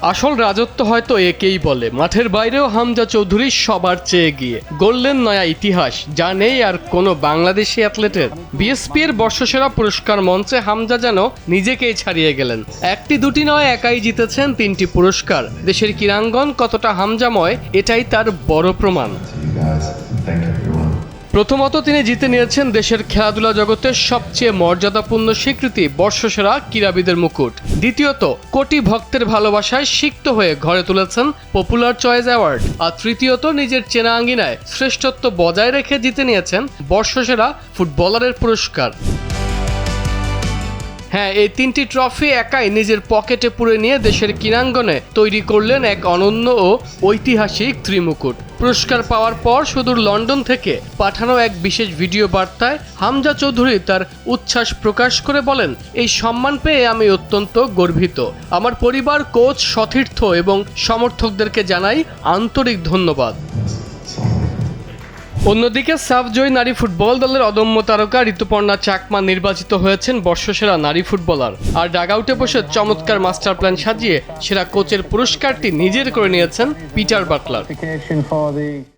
আসল রাজত্ব হয়তো একেই বলে। মাঠের বাইরেও হামজা চৌধুরী সবার চেয়ে এগিয়ে গড়লেন নয়া ইতিহাস, যা নেই আর কোনো বাংলাদেশি অ্যাথলেটের। বিএসপি এর বর্ষসেরা পুরস্কার মঞ্চে হামজা যেন নিজেকেই ছাড়িয়ে গেলেন। একটি দুটি নয়, একাই জিতেছেন 3টি পুরস্কার। দেশের ক্রীড়াঙ্গন কতটা হামজাময়, এটাই তার বড় প্রমাণ। প্রথমত তিনি জিতে নিয়েছেন দেশের খেলাধুলা জগতের সবচেয়ে মর্যাদাপূর্ণ স্বীকৃতি, বর্ষসেরা ক্রীড়াবিদের মুকুট। দ্বিতীয়ত, কোটি ভক্তের ভালোবাসায় সিক্ত হয়ে ঘরে তুলেছেন পপুলার চয়েস অ্যাওয়ার্ড। আর তৃতীয়ত, নিজের চেনা আঙ্গিনায় শ্রেষ্ঠত্ব বজায় রেখে জিতে নিয়েছেন বর্ষসেরা ফুটবলারের পুরস্কার। হ্যাঁ, এই 3টি ট্রফি একাই নিজের পকেটে পুরে নিয়ে দেশের ক্রীড়াঙ্গনে তৈরি করলেন এক অনন্য ও ঐতিহাসিক ত্রিমুকুট। পুরস্কার পাওয়ার পর সুদূর লন্ডন থেকে পাঠানো এক বিশেষ ভিডিও বার্তায় হামজা চৌধুরী তার উচ্ছ্বাস প্রকাশ করে বলেন, এই সম্মান পেয়ে আমি অত্যন্ত গর্বিত। আমার পরিবার, কোচ, সতীর্থ এবং সমর্থকদেরকে জানাই আন্তরিক ধন্যবাদ। অন্যদিকে সাফজয়ী নারী ফুটবল দলের অদম্য তারকা ঋতুপর্ণা চাকমা নির্বাচিত হয়েছেন বর্ষসেরা নারী ফুটবলার। আর ডাগআউটে বসে চমৎকার মাস্টার প্ল্যান সাজিয়ে সেরা কোচের পুরস্কারটি নিজের করে নিয়েছেন পিটার বাটলার।